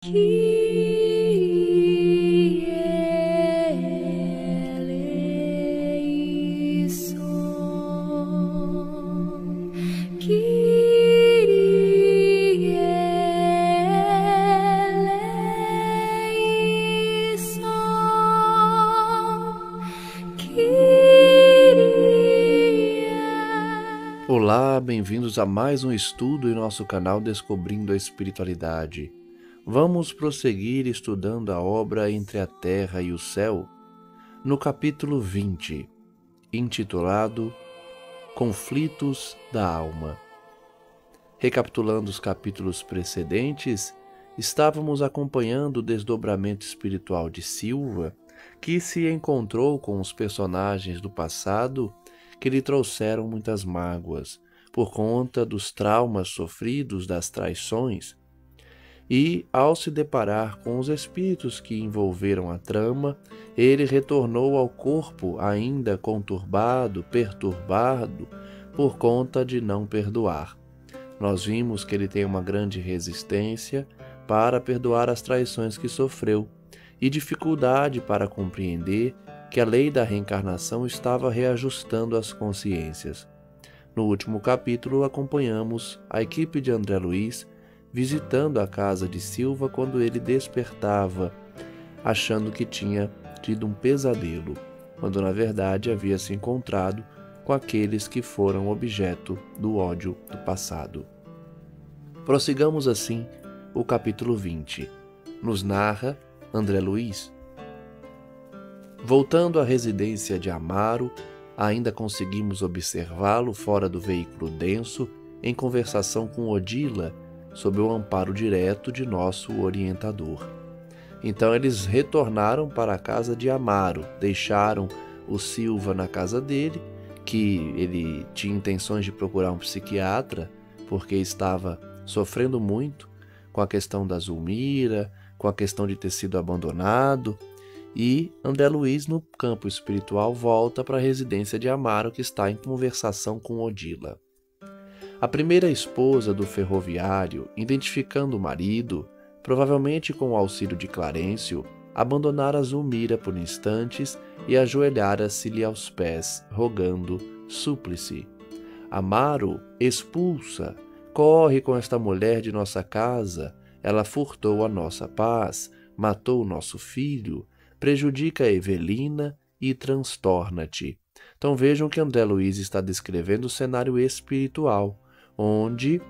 Kyrie eleison, Kyrie eleison, Kyrie. Olá, bem-vindos a mais um estudo em nosso canal Descobrindo a Espiritualidade. Vamos prosseguir estudando a obra Entre a Terra e o Céu, no capítulo 20, intitulado Conflitos da Alma. Recapitulando os capítulos precedentes, estávamos acompanhando o desdobramento espiritual de Silva, que se encontrou com os personagens do passado que lhe trouxeram muitas mágoas, por conta dos traumas sofridos das traições, e, ao se deparar com os espíritos que envolveram a trama, ele retornou ao corpo ainda conturbado, perturbado, por conta de não perdoar. Nós vimos que ele tem uma grande resistência para perdoar as traições que sofreu e dificuldade para compreender que a lei da reencarnação estava reajustando as consciências. No último capítulo, acompanhamos a equipe de André Luiz visitando a casa de Silva quando ele despertava, achando que tinha tido um pesadelo, quando na verdade havia se encontrado com aqueles que foram objeto do ódio do passado. Prossigamos assim o capítulo 20. Nos narra André Luiz. Voltando à residência de Amaro, ainda conseguimos observá-lo fora do veículo denso, em conversação com Odila, sob o amparo direto de nosso orientador. Então eles retornaram para a casa de Amaro, deixaram o Silva na casa dele, que ele tinha intenções de procurar um psiquiatra, porque estava sofrendo muito com a questão da Zulmira, com a questão de ter sido abandonado, e André Luiz, no campo espiritual, volta para a residência de Amaro, que está em conversação com Odila. A primeira esposa do ferroviário, identificando o marido, provavelmente com o auxílio de Clarencio, abandonara Zulmira por instantes e ajoelhara-se-lhe aos pés, rogando súplice. Amaro, expulsa, corre com esta mulher de nossa casa, ela furtou a nossa paz, matou o nosso filho, prejudica a Evelina e transtorna-te. Então vejam que André Luiz está descrevendo o cenário espiritual, onde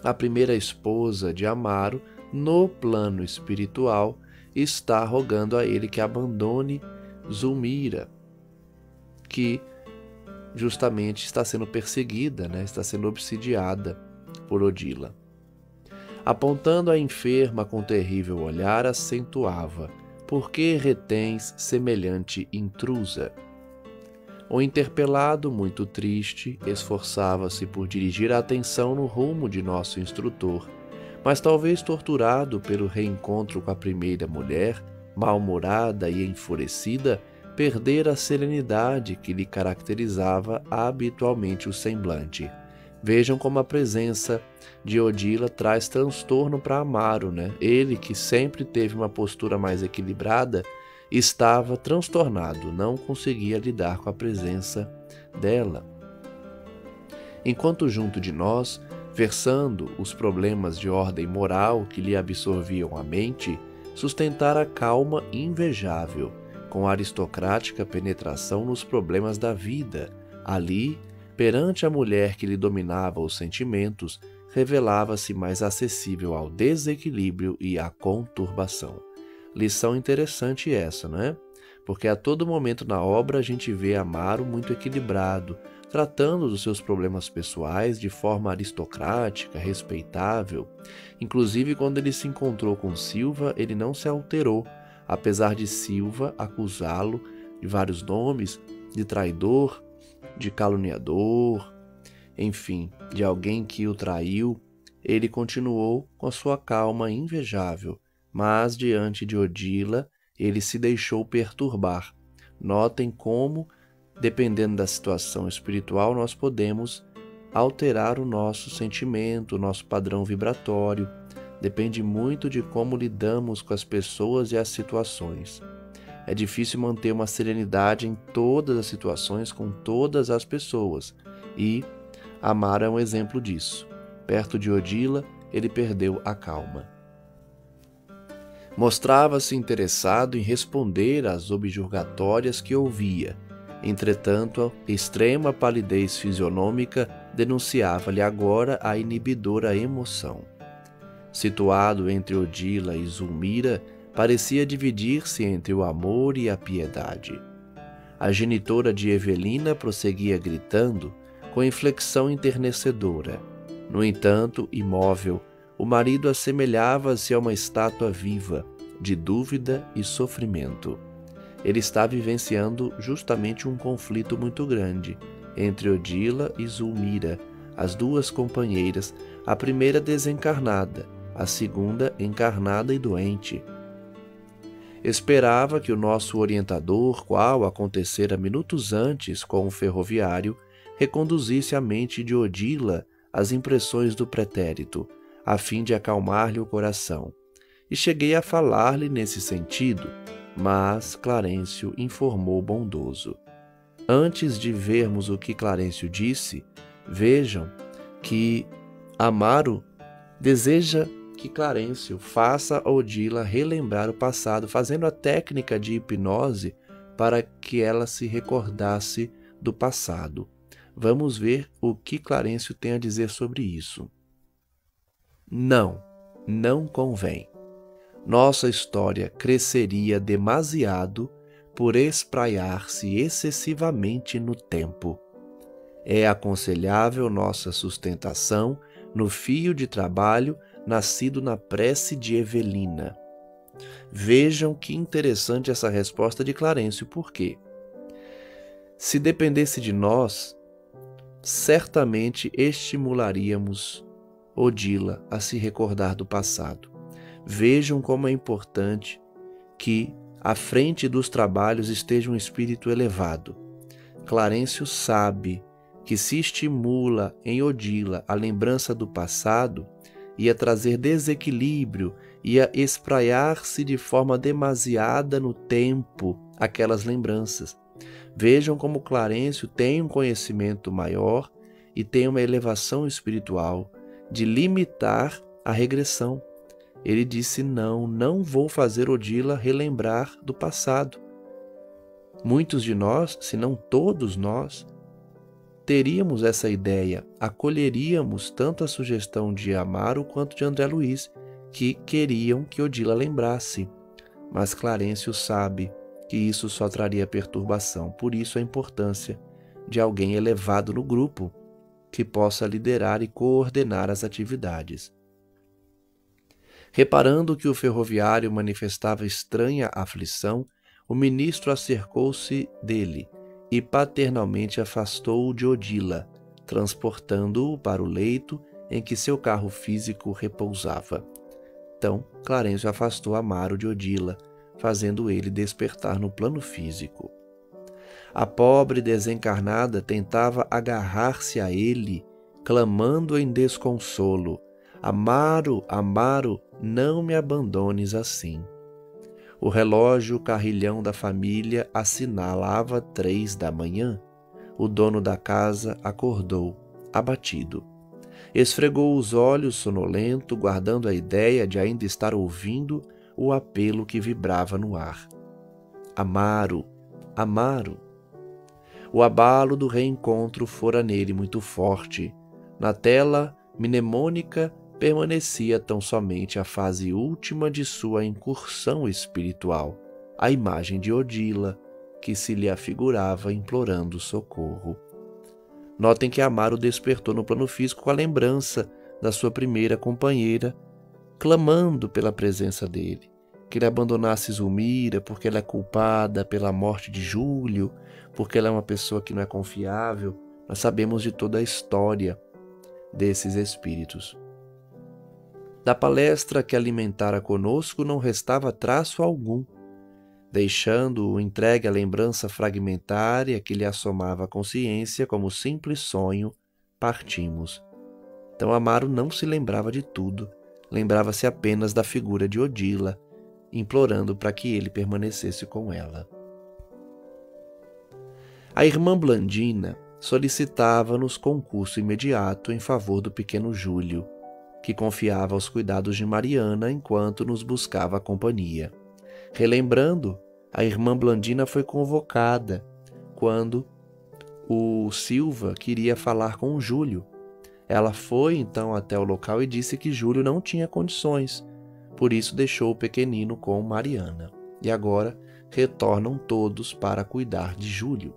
a primeira esposa de Amaro, no plano espiritual, está rogando a ele que abandone Zulmira, que justamente está sendo perseguida, está sendo obsidiada por Odila. Apontando a enferma com terrível olhar, acentuava: por que retens semelhante intrusa? O interpelado, muito triste, esforçava-se por dirigir a atenção no rumo de nosso instrutor, mas talvez torturado pelo reencontro com a primeira mulher, mal-humorada e enfurecida, perdera a serenidade que lhe caracterizava habitualmente o semblante. Vejam como a presença de Odila traz transtorno para Amaro, Ele, que sempre teve uma postura mais equilibrada, estava transtornado, não conseguia lidar com a presença dela. Enquanto junto de nós, versando os problemas de ordem moral que lhe absorviam a mente, sustentara calma invejável, com aristocrática penetração nos problemas da vida. Ali, perante a mulher que lhe dominava os sentimentos, revelava-se mais acessível ao desequilíbrio e à conturbação. Lição interessante essa, Porque a todo momento na obra a gente vê Amaro muito equilibrado, tratando dos seus problemas pessoais de forma aristocrática, respeitável. Inclusive, quando ele se encontrou com Silva, ele não se alterou, apesar de Silva acusá-lo de vários nomes, de traidor, de caluniador, enfim, de alguém que o traiu. Ele continuou com a sua calma invejável, mas diante de Odila, ele se deixou perturbar. Notem como, dependendo da situação espiritual, nós podemos alterar o nosso sentimento, o nosso padrão vibratório, depende muito de como lidamos com as pessoas e as situações. É difícil manter uma serenidade em todas as situações com todas as pessoas, e Amaro é um exemplo disso. Perto de Odila, ele perdeu a calma. Mostrava-se interessado em responder às objurgatórias que ouvia. Entretanto, a extrema palidez fisionômica denunciava-lhe agora a inibidora emoção. Situado entre Odila e Zulmira, parecia dividir-se entre o amor e a piedade. A genitora de Evelina prosseguia gritando, com inflexão enternecedora. No entanto, imóvel, o marido assemelhava-se a uma estátua viva, de dúvida e sofrimento. Ele está vivenciando justamente um conflito muito grande entre Odila e Zulmira, as duas companheiras, a primeira desencarnada, a segunda encarnada e doente. Esperava que o nosso orientador, qual acontecera minutos antes com o ferroviário, reconduzisse à mente de Odila as impressões do pretérito, a fim de acalmar-lhe o coração. E cheguei a falar-lhe nesse sentido, mas Clarencio informou bondoso. Antes de vermos o que Clarencio disse, vejam que Amaro deseja que Clarencio faça a Odila relembrar o passado, fazendo a técnica de hipnose para que ela se recordasse do passado. Vamos ver o que Clarencio tem a dizer sobre isso. Não convém. Nossa história cresceria demasiado por espraiar-se excessivamente no tempo. É aconselhável nossa sustentação no fio de trabalho nascido na prece de Evelina. Vejam que interessante essa resposta de Clarencio, por quê? Se dependesse de nós, certamente estimularíamos Odila a se recordar do passado. Vejam como é importante que à frente dos trabalhos esteja um espírito elevado. Clarencio sabe que se estimula em Odila a lembrança do passado, ia trazer desequilíbrio, ia espraiar-se de forma demasiada no tempo aquelas lembranças. Vejam como Clarencio tem um conhecimento maior e tem uma elevação espiritual de limitar a regressão. Ele disse: não vou fazer Odila relembrar do passado. Muitos de nós, se não todos nós, teríamos essa ideia, acolheríamos tanto a sugestão de Amaro quanto de André Luiz, que queriam que Odila lembrasse. Mas Clarencio sabe que isso só traria perturbação, por isso a importância de alguém elevado no grupo que possa liderar e coordenar as atividades. Reparando que o ferroviário manifestava estranha aflição, o ministro acercou-se dele e paternalmente afastou-o de Odila, transportando-o para o leito em que seu carro físico repousava. Então, Clarencio afastou Amaro de Odila, fazendo ele despertar no plano físico. A pobre desencarnada tentava agarrar-se a ele, clamando em desconsolo: Amaro, Amaro, não me abandones assim. O relógio carrilhão da família assinalava 3 da manhã. O dono da casa acordou, abatido. Esfregou os olhos sonolento, guardando a ideia de ainda estar ouvindo o apelo que vibrava no ar. Amaro, Amaro. O abalo do reencontro fora nele muito forte. Na tela mnemônica permanecia tão somente a fase última de sua incursão espiritual, a imagem de Odila, que se lhe afigurava implorando socorro. Notem que Amaro despertou no plano físico com a lembrança da sua primeira companheira, clamando pela presença dele, que ele abandonasse Zulmira porque ela é culpada pela morte de Júlio, porque ela é uma pessoa que não é confiável. Nós sabemos de toda a história desses espíritos. Da palestra que alimentara conosco não restava traço algum. Deixando-o entregue à lembrança fragmentária que lhe assomava a consciência como simples sonho, partimos. Então Amaro não se lembrava de tudo. lembrava-se apenas da figura de Odila, implorando para que ele permanecesse com ela. A irmã Blandina solicitava-nos concurso imediato em favor do pequeno Júlio, que confiava aos cuidados de Mariana enquanto nos buscava companhia. Relembrando, a irmã Blandina foi convocada quando o Silva queria falar com o Júlio. Ela foi então até o local e disse que Júlio não tinha condições, por isso deixou o pequenino com Mariana. E agora retornam todos para cuidar de Júlio.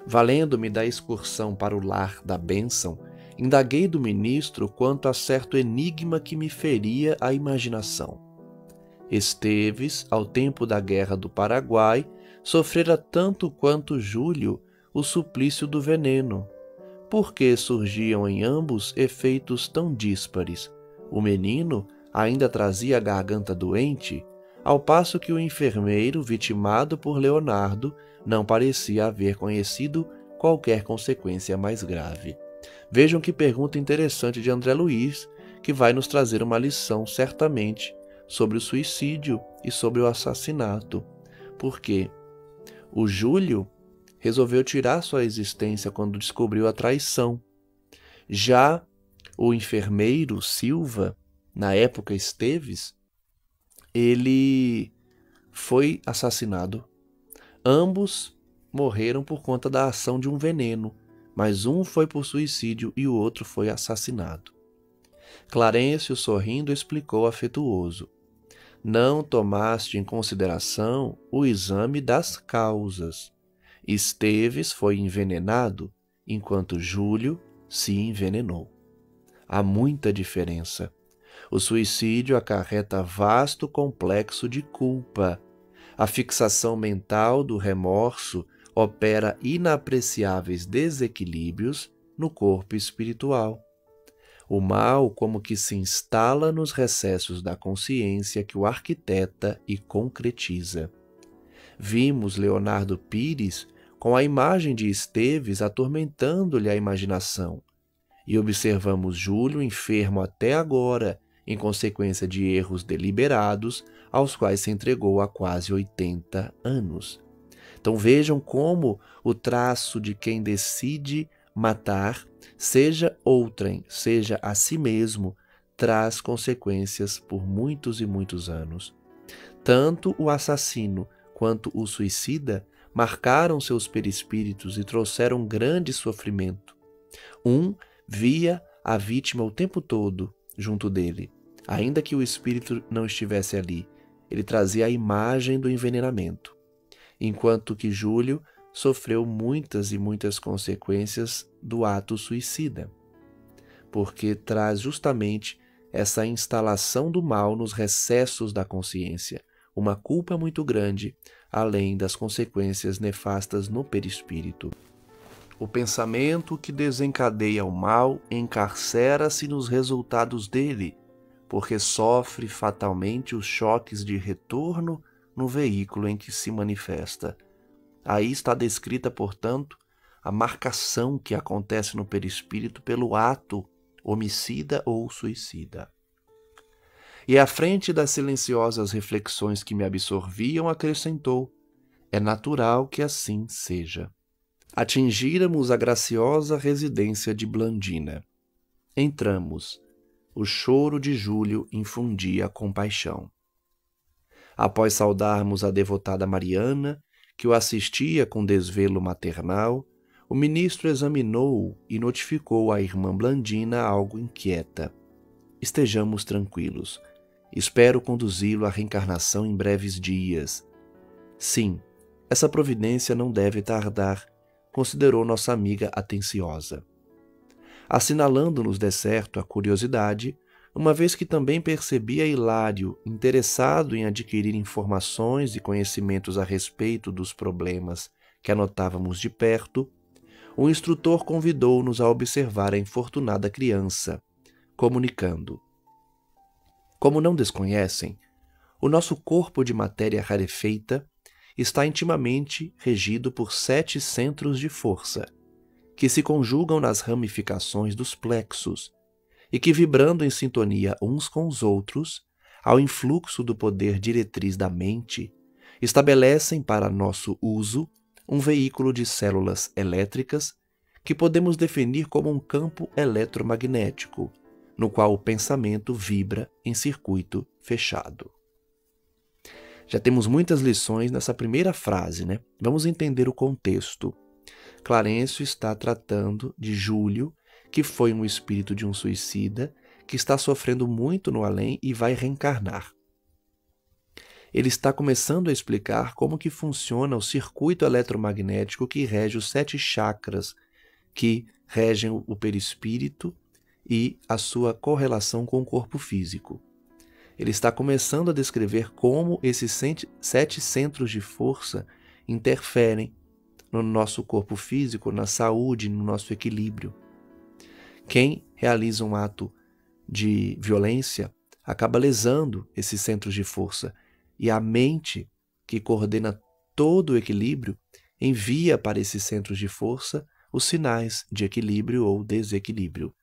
Valendo-me da excursão para o lar da bênção, indaguei do ministro quanto a certo enigma que me feria a imaginação. Esteves, ao tempo da Guerra do Paraguai, sofrera tanto quanto Júlio o suplício do veneno. Por que surgiam em ambos efeitos tão díspares? O menino ainda trazia a garganta doente, ao passo que o enfermeiro, vitimado por Leonardo, não parecia haver conhecido qualquer consequência mais grave. Vejam que pergunta interessante de André Luiz, que vai nos trazer uma lição, certamente, sobre o suicídio e sobre o assassinato. Porque o Júlio resolveu tirar sua existência quando descobriu a traição. Já o enfermeiro Silva, na época Esteves, ele foi assassinado. Ambos morreram por conta da ação de um veneno, mas um foi por suicídio e o outro foi assassinado. Clarencio, sorrindo, explicou afetuoso: não tomaste em consideração o exame das causas. Esteves foi envenenado, enquanto Júlio se envenenou. Há muita diferença. O suicídio acarreta vasto complexo de culpa. A fixação mental do remorso opera inapreciáveis desequilíbrios no corpo espiritual. O mal como que se instala nos recessos da consciência que o arquiteta e concretiza. Vimos Leonardo Pires com a imagem de Esteves atormentando-lhe a imaginação, e observamos Júlio enfermo até agora, em consequência de erros deliberados aos quais se entregou há quase 80 anos. Então vejam como o traço de quem decide matar, seja outrem, seja a si mesmo, traz consequências por muitos e muitos anos. Tanto o assassino quanto o suicida marcaram seus perispíritos e trouxeram grande sofrimento. Um via a vítima o tempo todo junto dele. Ainda que o espírito não estivesse ali, ele trazia a imagem do envenenamento. Enquanto que Júlio sofreu muitas e muitas consequências do ato suicida, porque traz justamente essa instalação do mal nos recessos da consciência, uma culpa muito grande, além das consequências nefastas no perispírito. O pensamento que desencadeia o mal encarcera-se nos resultados dele, porque sofre fatalmente os choques de retorno no veículo em que se manifesta. Aí está descrita, portanto, a marcação que acontece no perispírito pelo ato homicida ou suicida. E à frente das silenciosas reflexões que me absorviam, acrescentou: é natural que assim seja. Atingíramos a graciosa residência de Blandina. Entramos. O choro de Júlio infundia compaixão. Após saudarmos a devotada Mariana, que o assistia com desvelo maternal, o ministro examinou-o e notificou à irmã Blandina algo inquieta. Estejamos tranquilos. Espero conduzi-lo à reencarnação em breves dias. Sim, essa providência não deve tardar, considerou nossa amiga atenciosa. Assinalando-nos de certo a curiosidade, uma vez que também percebia Hilário interessado em adquirir informações e conhecimentos a respeito dos problemas que anotávamos de perto, o instrutor convidou-nos a observar a infortunada criança, comunicando: como não desconhecem, o nosso corpo de matéria rarefeita está intimamente regido por 7 centros de força, que se conjugam nas ramificações dos plexos, e que, vibrando em sintonia uns com os outros, ao influxo do poder diretriz da mente, estabelecem para nosso uso um veículo de células elétricas que podemos definir como um campo eletromagnético, no qual o pensamento vibra em circuito fechado. Já temos muitas lições nessa primeira frase, né? Vamos entender o contexto. Clarencio está tratando de Júlio, que foi um espírito de um suicida, que está sofrendo muito no além e vai reencarnar. Ele está começando a explicar como que funciona o circuito eletromagnético que rege os 7 chakras, que regem o perispírito e a sua correlação com o corpo físico. Ele está começando a descrever como esses 7 centros de força interferem no nosso corpo físico, na saúde, no nosso equilíbrio. Quem realiza um ato de violência acaba lesando esses centros de força, e a mente, que coordena todo o equilíbrio, envia para esses centros de força os sinais de equilíbrio ou desequilíbrio.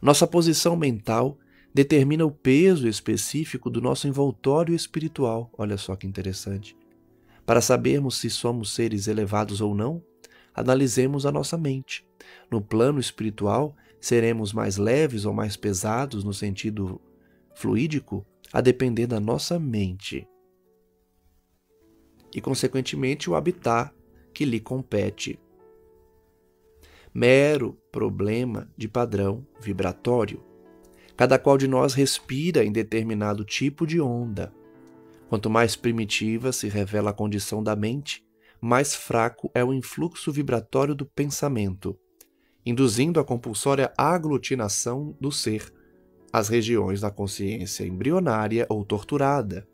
Nossa posição mental determina o peso específico do nosso envoltório espiritual. Olha só que interessante. Para sabermos se somos seres elevados ou não, analisemos a nossa mente. No plano espiritual, seremos mais leves ou mais pesados no sentido fluídico, a depender da nossa mente e, consequentemente, o habitat que lhe compete. Mero problema de padrão vibratório. Cada qual de nós respira em determinado tipo de onda. Quanto mais primitiva se revela a condição da mente, mais fraco é o influxo vibratório do pensamento, induzindo a compulsória aglutinação do ser às regiões da consciência embrionária ou torturada,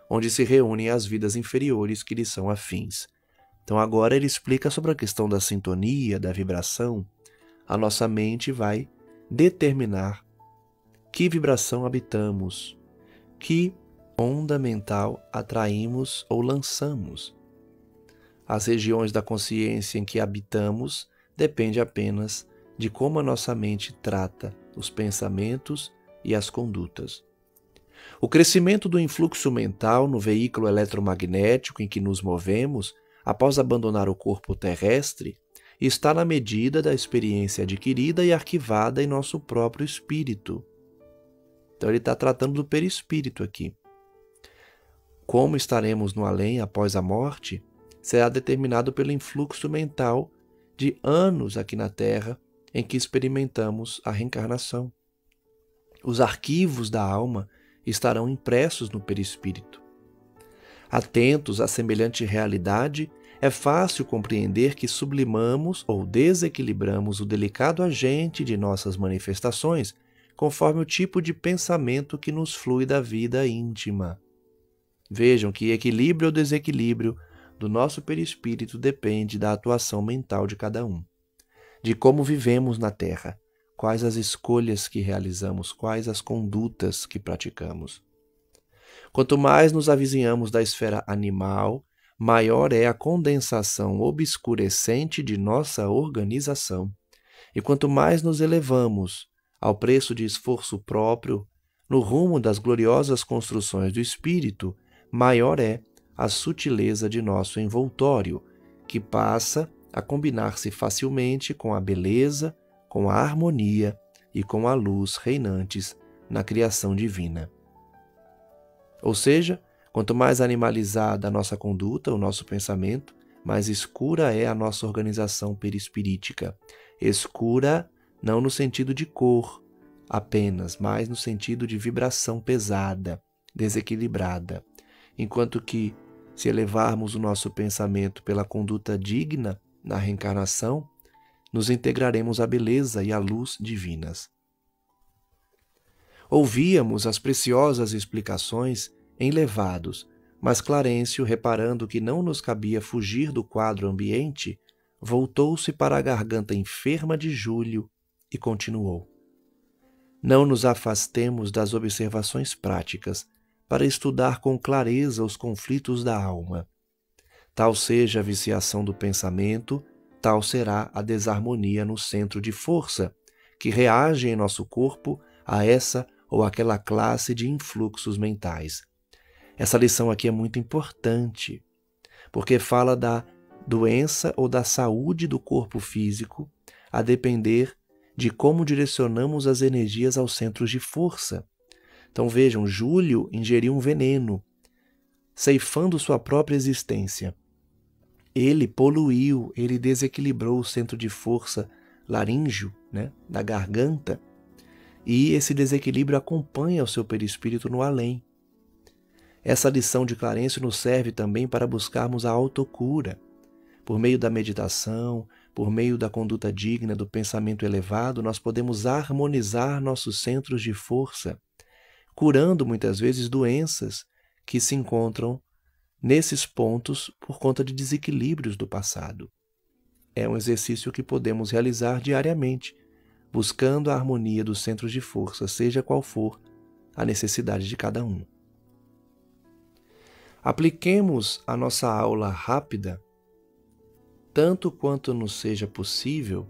onde se reúnem as vidas inferiores que lhe são afins. Então agora ele explica sobre a questão da sintonia, da vibração. A nossa mente vai determinar que vibração habitamos, que onda mental atraímos ou lançamos. As regiões da consciência em que habitamos depende apenas de como a nossa mente trata os pensamentos e as condutas. O crescimento do influxo mental no veículo eletromagnético em que nos movemos, após abandonar o corpo terrestre, está na medida da experiência adquirida e arquivada em nosso próprio espírito. Então ele está tratando do perispírito aqui. Como estaremos no além após a morte, será determinado pelo influxo mental de anos aqui na Terra em que experimentamos a reencarnação. Os arquivos da alma estarão impressos no perispírito. Atentos a semelhante realidade, é fácil compreender que sublimamos ou desequilibramos o delicado agente de nossas manifestações conforme o tipo de pensamento que nos flui da vida íntima. Vejam que equilíbrio ou desequilíbrio do nosso perispírito depende da atuação mental de cada um, de como vivemos na Terra, quais as escolhas que realizamos, quais as condutas que praticamos. Quanto mais nos avizinhamos da esfera animal, maior é a condensação obscurecente de nossa organização. E quanto mais nos elevamos, ao preço de esforço próprio, no rumo das gloriosas construções do espírito, maior é a sutileza de nosso envoltório, que passa a combinar-se facilmente com a beleza, com a harmonia e com a luz reinantes na criação divina. Ou seja, quanto mais animalizada a nossa conduta, o nosso pensamento, mais escura é a nossa organização perispirítica. Escura não no sentido de cor apenas, mas no sentido de vibração pesada, desequilibrada. Enquanto que, se elevarmos o nosso pensamento pela conduta digna na reencarnação, nos integraremos à beleza e à luz divinas. Ouvíamos as preciosas explicações em Levados, mas Clarencio, reparando que não nos cabia fugir do quadro ambiente, voltou-se para a garganta enferma de Júlio e continuou. Não nos afastemos das observações práticas para estudar com clareza os conflitos da alma. Tal seja a viciação do pensamento, tal será a desarmonia no centro de força, que reagem em nosso corpo a essa ou aquela classe de influxos mentais. Essa lição aqui é muito importante, porque fala da doença ou da saúde do corpo físico, a depender de como direcionamos as energias aos centros de força. Então vejam, Júlio ingeriu um veneno, ceifando sua própria existência. Ele poluiu, ele desequilibrou o centro de força laríngeo, da garganta, e esse desequilíbrio acompanha o seu perispírito no além. Essa lição de Clarencio nos serve também para buscarmos a autocura, por meio da meditação, por meio da conduta digna, do pensamento elevado, nós podemos harmonizar nossos centros de força, curando muitas vezes doenças que se encontram nesses pontos por conta de desequilíbrios do passado. É um exercício que podemos realizar diariamente, buscando a harmonia dos centros de força, seja qual for a necessidade de cada um. Apliquemos a nossa aula rápida, tanto quanto nos seja possível,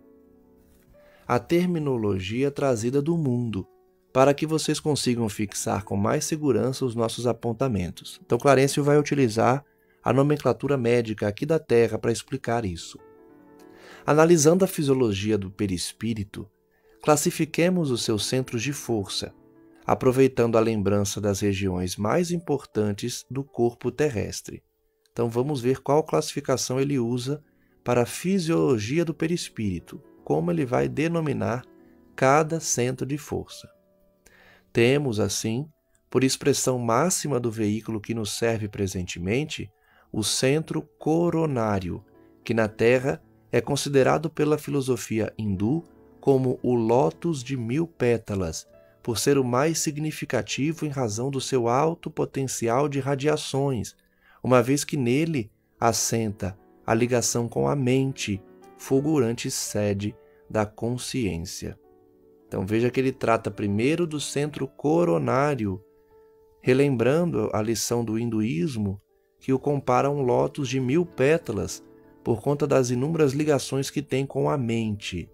a terminologia trazida do mundo, para que vocês consigam fixar com mais segurança os nossos apontamentos. Então, Clarencio vai utilizar a nomenclatura médica aqui da Terra para explicar isso. Analisando a fisiologia do perispírito, classifiquemos os seus centros de força, aproveitando a lembrança das regiões mais importantes do corpo terrestre. Então, vamos ver qual classificação ele usa para a fisiologia do perispírito, como ele vai denominar cada centro de força. Temos, assim, por expressão máxima do veículo que nos serve presentemente, o centro coronário, que na Terra é considerado pela filosofia hindu como o lótus de 1000 pétalas, por ser o mais significativo em razão do seu alto potencial de radiações, uma vez que nele assenta a ligação com a mente, fulgurante sede da consciência. Então veja que ele trata primeiro do centro coronário, relembrando a lição do hinduísmo, que o compara a um lótus de 1000 pétalas, por conta das inúmeras ligações que tem com a mente.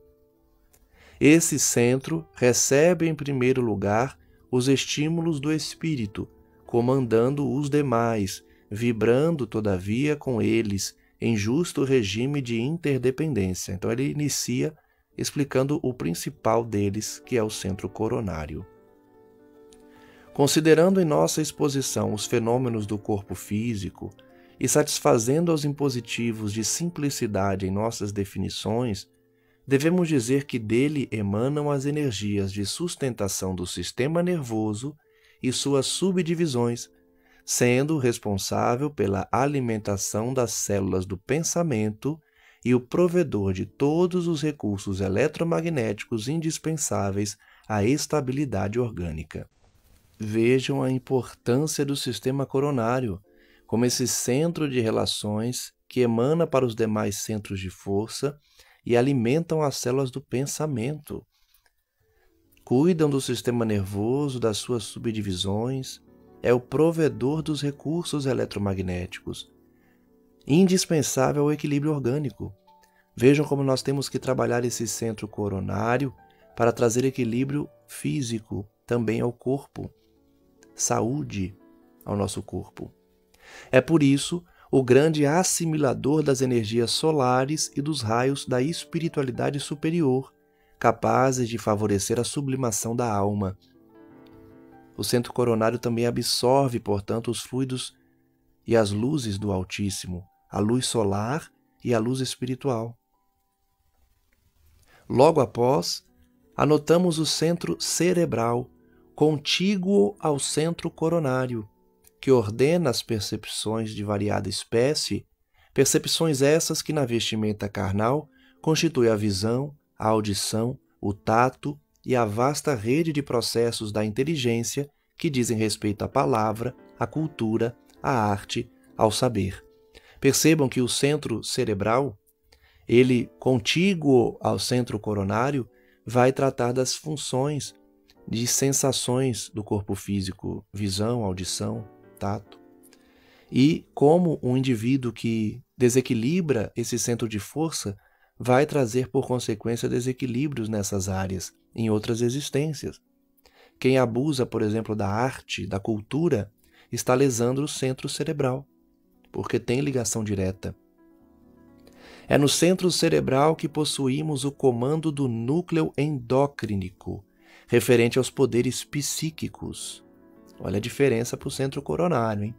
Esse centro recebe em primeiro lugar os estímulos do espírito, comandando os demais, vibrando, todavia, com eles, em justo regime de interdependência. Então ele inicia explicando o principal deles, que é o centro coronário. Considerando em nossa exposição os fenômenos do corpo físico e satisfazendo aos impositivos de simplicidade em nossas definições, devemos dizer que dele emanam as energias de sustentação do sistema nervoso e suas subdivisões, sendo responsável pela alimentação das células do pensamento e o provedor de todos os recursos eletromagnéticos indispensáveis à estabilidade orgânica. Vejam a importância do sistema coronário como esse centro de relações que emana para os demais centros de força e alimentam as células do pensamento. Cuidam do sistema nervoso, das suas subdivisões, é o provedor dos recursos eletromagnéticos, indispensável ao equilíbrio orgânico. Vejam como nós temos que trabalhar esse centro coronário para trazer equilíbrio físico também ao corpo, saúde ao nosso corpo. É por isso o grande assimilador das energias solares e dos raios da espiritualidade superior, capazes de favorecer a sublimação da alma. O centro coronário também absorve, portanto, os fluidos e as luzes do Altíssimo, a luz solar e a luz espiritual. Logo após, anotamos o centro cerebral, contíguo ao centro coronário, que ordena as percepções de variada espécie, percepções essas que na vestimenta carnal constituem a visão, a audição, o tato e a vasta rede de processos da inteligência que dizem respeito à palavra, à cultura, à arte, ao saber. Percebam que o centro cerebral, ele contíguo ao centro coronário, vai tratar das funções de sensações do corpo físico, visão, audição, tato. E como um indivíduo que desequilibra esse centro de força vai trazer por consequência desequilíbrios nessas áreas, em outras existências. Quem abusa, por exemplo, da arte, da cultura, está lesando o centro cerebral, porque tem ligação direta. É no centro cerebral que possuímos o comando do núcleo endócrinico, referente aos poderes psíquicos. Olha a diferença para o centro coronário, hein?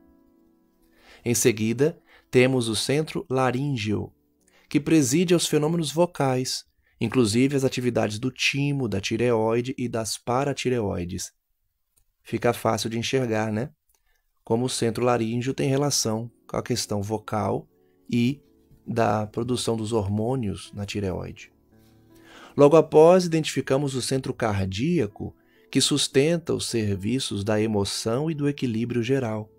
Em seguida, temos o centro laríngeo, que preside aos fenômenos vocais, inclusive as atividades do timo, da tireoide e das paratireoides. Fica fácil de enxergar, né? Como o centro laríngeo tem relação com a questão vocal e da produção dos hormônios na tireoide. Logo após, identificamos o centro cardíaco, que sustenta os serviços da emoção e do equilíbrio geral.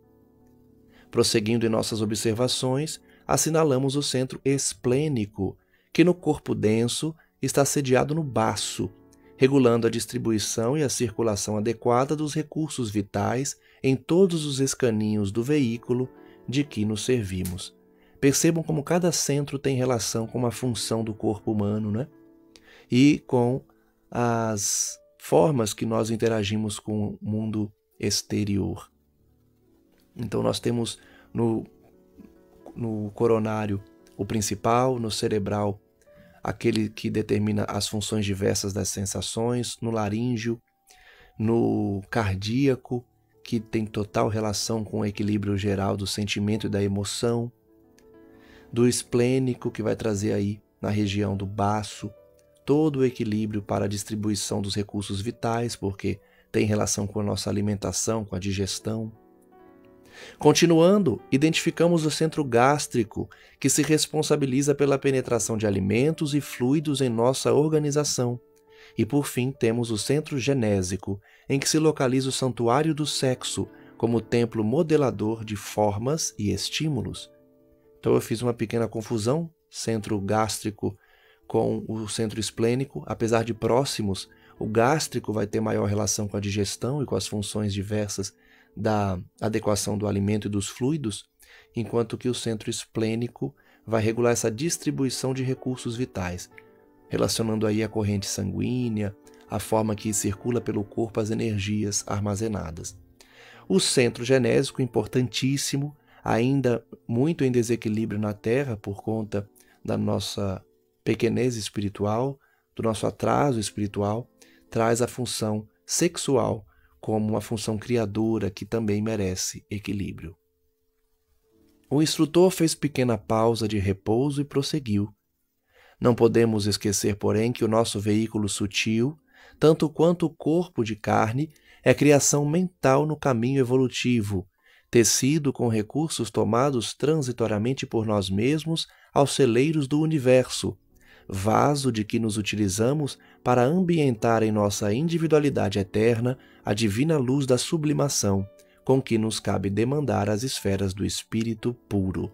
Prosseguindo em nossas observações, assinalamos o centro esplênico, que no corpo denso está sediado no baço, regulando a distribuição e a circulação adequada dos recursos vitais em todos os escaninhos do veículo de que nos servimos. Percebam como cada centro tem relação com uma função do corpo humano, né? E com as formas que nós interagimos com o mundo exterior. Então nós temos no coronário o principal, no cerebral aquele que determina as funções diversas das sensações, no laríngeo, no cardíaco, que tem total relação com o equilíbrio geral do sentimento e da emoção, do esplênico, que vai trazer aí na região do baço todo o equilíbrio para a distribuição dos recursos vitais, porque tem relação com a nossa alimentação, com a digestão. Continuando, identificamos o centro gástrico, que se responsabiliza pela penetração de alimentos e fluidos em nossa organização. E por fim, temos o centro genésico, em que se localiza o santuário do sexo, como templo modelador de formas e estímulos. Então eu fiz uma pequena confusão, centro gástrico com o centro esplênico, apesar de próximos, o gástrico vai ter maior relação com a digestão e com as funções diversas da adequação do alimento e dos fluidos, enquanto que o centro esplênico vai regular essa distribuição de recursos vitais, relacionando aí a corrente sanguínea, a forma que circula pelo corpo as energias armazenadas. O centro genésico, importantíssimo, ainda muito em desequilíbrio na Terra por conta da nossa pequenez espiritual, do nosso atraso espiritual, traz a função sexual como uma função criadora que também merece equilíbrio. O instrutor fez pequena pausa de repouso e prosseguiu. Não podemos esquecer, porém, que o nosso veículo sutil, tanto quanto o corpo de carne, é criação mental no caminho evolutivo, tecido com recursos tomados transitoriamente por nós mesmos aos celeiros do universo, vaso de que nos utilizamos para ambientar em nossa individualidade eterna a divina luz da sublimação, com que nos cabe demandar as esferas do espírito puro.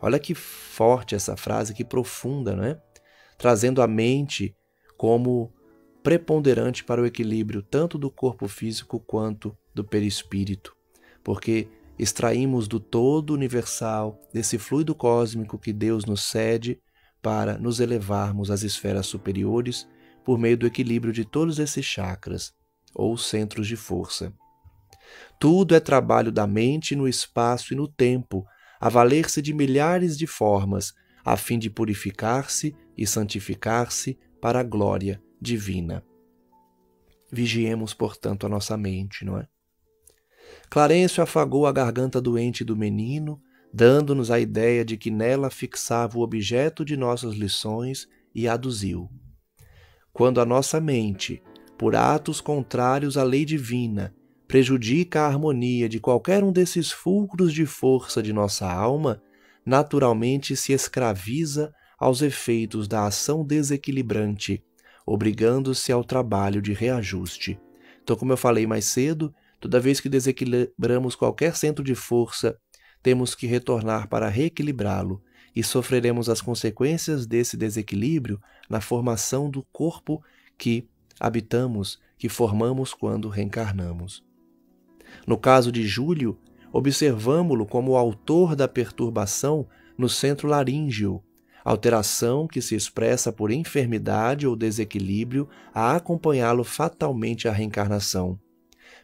Olha que forte essa frase, que profunda, não é? Trazendo a mente como preponderante para o equilíbrio tanto do corpo físico quanto do perispírito, porque extraímos do todo universal, desse fluido cósmico que Deus nos cede para nos elevarmos às esferas superiores por meio do equilíbrio de todos esses chakras, ou centros de força. Tudo é trabalho da mente no espaço e no tempo, a valer-se de milhares de formas, a fim de purificar-se e santificar-se para a glória divina. Vigiemos, portanto, a nossa mente, não é? Clarencio afagou a garganta doente do menino, dando-nos a ideia de que nela fixava o objeto de nossas lições e aduziu. Quando a nossa mente, por atos contrários à lei divina, prejudica a harmonia de qualquer um desses fulcros de força de nossa alma, naturalmente se escraviza aos efeitos da ação desequilibrante, obrigando-se ao trabalho de reajuste. Então, como eu falei mais cedo, toda vez que desequilibramos qualquer centro de força, temos que retornar para reequilibrá-lo e sofreremos as consequências desse desequilíbrio na formação do corpo que habitamos, que formamos quando reencarnamos. No caso de Júlio, observamo-lo como o autor da perturbação no centro laríngeo, alteração que se expressa por enfermidade ou desequilíbrio a acompanhá-lo fatalmente à reencarnação.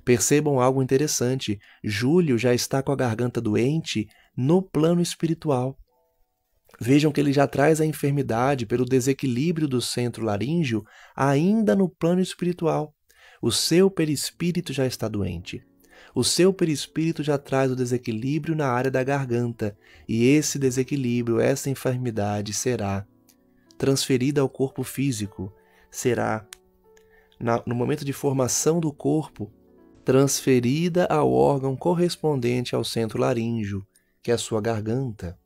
Percebam algo interessante: Júlio já está com a garganta doente no plano espiritual. Vejam que ele já traz a enfermidade pelo desequilíbrio do centro laríngeo ainda no plano espiritual. O seu perispírito já está doente. O seu perispírito já traz o desequilíbrio na área da garganta, e esse desequilíbrio, essa enfermidade será transferida ao corpo físico, será, no momento de formação do corpo, transferida ao órgão correspondente ao centro laríngeo, que é a sua garganta.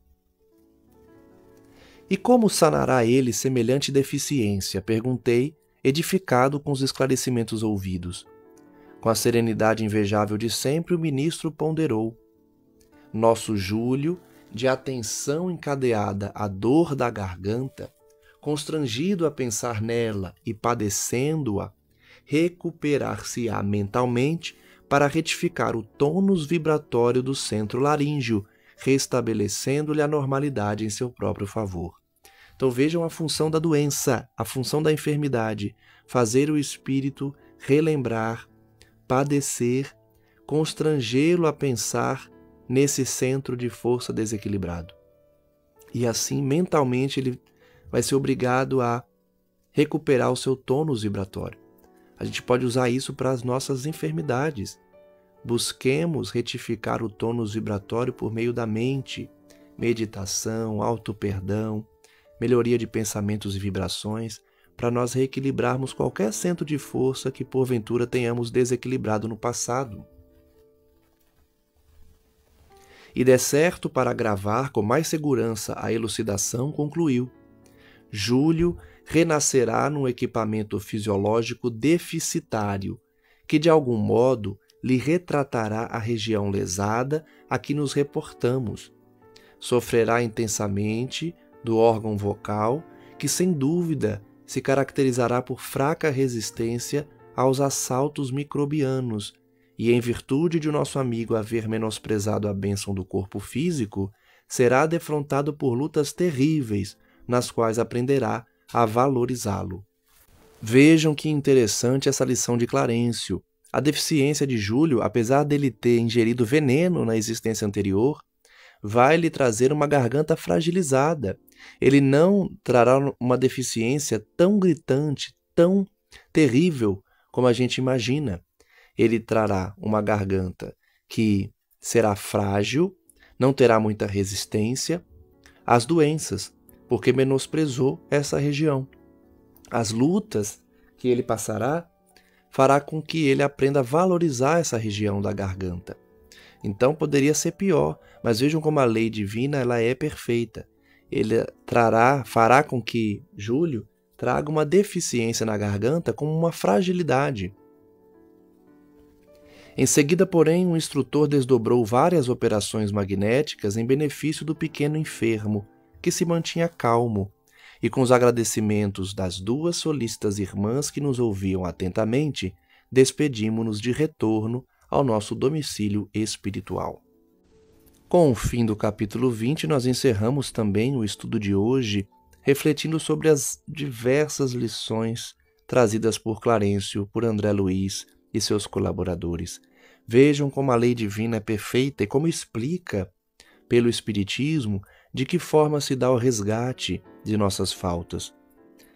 E como sanará ele semelhante deficiência? Perguntei, edificado com os esclarecimentos ouvidos. Com a serenidade invejável de sempre, o ministro ponderou. Nosso Júlio, de atenção encadeada à dor da garganta, constrangido a pensar nela e padecendo-a, recuperar-se-á mentalmente para retificar o tônus vibratório do centro laríngeo, restabelecendo-lhe a normalidade em seu próprio favor. Então vejam a função da doença, a função da enfermidade, fazer o espírito relembrar, padecer, constrangê-lo a pensar nesse centro de força desequilibrado. E assim, mentalmente, ele vai ser obrigado a recuperar o seu tônus vibratório. A gente pode usar isso para as nossas enfermidades. Busquemos retificar o tônus vibratório por meio da mente, meditação, auto-perdão, melhoria de pensamentos e vibrações, para nós reequilibrarmos qualquer centro de força que porventura tenhamos desequilibrado no passado. E der certo para agravar com mais segurança a elucidação, concluiu: Júlio renascerá num equipamento fisiológico deficitário, que de algum modo lhe retratará a região lesada a que nos reportamos. Sofrerá intensamente do órgão vocal, que sem dúvida se caracterizará por fraca resistência aos assaltos microbianos, e em virtude de o nosso amigo haver menosprezado a bênção do corpo físico, será defrontado por lutas terríveis, nas quais aprenderá a valorizá-lo. Vejam que interessante essa lição de Clarencio. A deficiência de Júlio, apesar dele ter ingerido veneno na existência anterior, vai lhe trazer uma garganta fragilizada. Ele não trará uma deficiência tão gritante, tão terrível como a gente imagina. Ele trará uma garganta que será frágil, não terá muita resistência às doenças, porque menosprezou essa região. As lutas que ele passará fará com que ele aprenda a valorizar essa região da garganta. Então poderia ser pior, mas vejam como a lei divina ela é perfeita. Ele fará com que Júlio traga uma deficiência na garganta como uma fragilidade. Em seguida, porém, o instrutor desdobrou várias operações magnéticas em benefício do pequeno enfermo, que se mantinha calmo, e com os agradecimentos das duas solícitas irmãs que nos ouviam atentamente, despedimo-nos de retorno ao nosso domicílio espiritual. Com o fim do capítulo 20, nós encerramos também o estudo de hoje, refletindo sobre as diversas lições trazidas por Clarencio, por André Luiz e seus colaboradores. Vejam como a lei divina é perfeita e como explica, pelo Espiritismo, de que forma se dá o resgate de nossas faltas.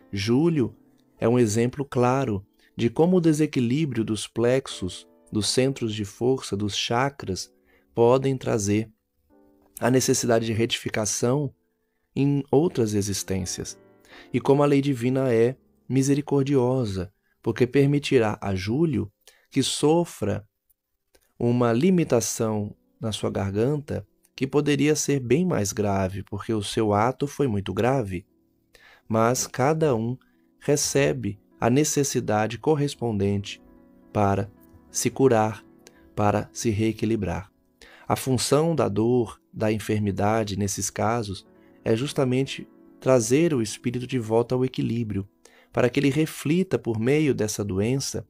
Júlio é um exemplo claro de como o desequilíbrio dos plexos, dos centros de força, dos chakras, podem trazer a necessidade de retificação em outras existências. E como a lei divina é misericordiosa, porque permitirá a Júlio que sofra uma limitação na sua garganta que poderia ser bem mais grave, porque o seu ato foi muito grave. Mas cada um recebe a necessidade correspondente para se curar, para se reequilibrar. A função da dor, da enfermidade, nesses casos, é justamente trazer o espírito de volta ao equilíbrio, para que ele reflita por meio dessa doença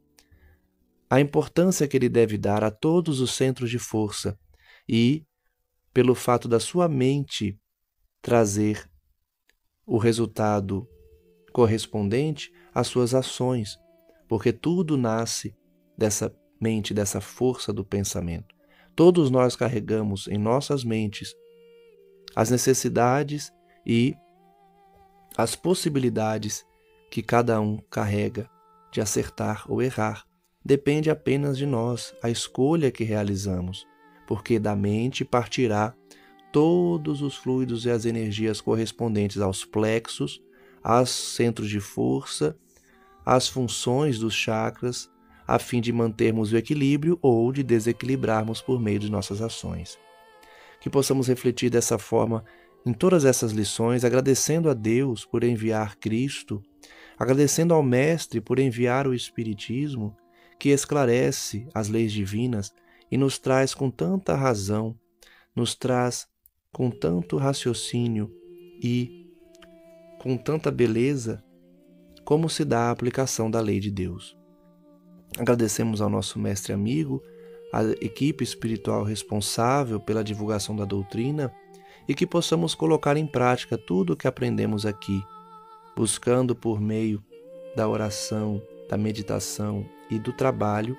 a importância que ele deve dar a todos os centros de força e, pelo fato da sua mente trazer o resultado correspondente às suas ações, porque tudo nasce dessa mente, dessa força do pensamento. Todos nós carregamos em nossas mentes as necessidades e as possibilidades que cada um carrega de acertar ou errar. Depende apenas de nós, a escolha que realizamos, porque da mente partirá todos os fluidos e as energias correspondentes aos plexos, aos centros de força, às funções dos chakras, a fim de mantermos o equilíbrio ou de desequilibrarmos por meio de nossas ações. Que possamos refletir dessa forma em todas essas lições, agradecendo a Deus por enviar Cristo, agradecendo ao Mestre por enviar o Espiritismo, que esclarece as leis divinas e nos traz com tanta razão, nos traz com tanto raciocínio e com tanta beleza como se dá a aplicação da lei de Deus. Agradecemos ao nosso mestre amigo, à equipe espiritual responsável pela divulgação da doutrina e que possamos colocar em prática tudo o que aprendemos aqui, buscando por meio da oração, da meditação e do trabalho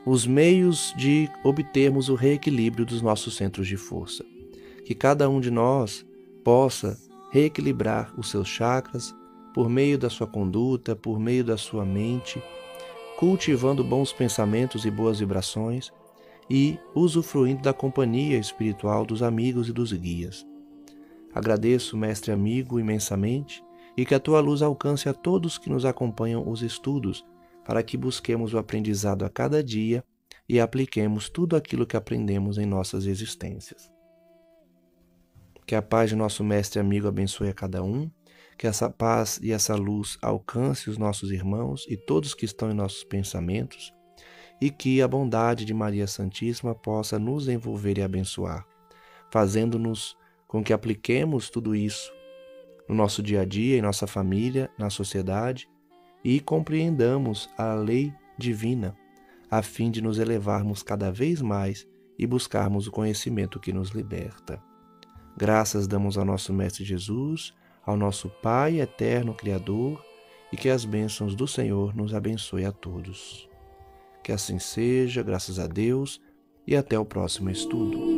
os meios de obtermos o reequilíbrio dos nossos centros de força. Que cada um de nós possa reequilibrar os seus chakras por meio da sua conduta, por meio da sua mente, cultivando bons pensamentos e boas vibrações e usufruindo da companhia espiritual dos amigos e dos guias. Agradeço, mestre amigo, imensamente, e que a tua luz alcance a todos que nos acompanham os estudos, para que busquemos o aprendizado a cada dia e apliquemos tudo aquilo que aprendemos em nossas existências. Que a paz de nosso mestre amigo abençoe a cada um, que essa paz e essa luz alcance os nossos irmãos e todos que estão em nossos pensamentos, e que a bondade de Maria Santíssima possa nos envolver e abençoar, fazendo-nos com que apliquemos tudo isso no nosso dia a dia, em nossa família, na sociedade, e compreendamos a lei divina, a fim de nos elevarmos cada vez mais e buscarmos o conhecimento que nos liberta. Graças damos ao nosso Mestre Jesus, ao nosso Pai eterno Criador, e que as bênçãos do Senhor nos abençoe a todos. Que assim seja, graças a Deus, e até o próximo estudo.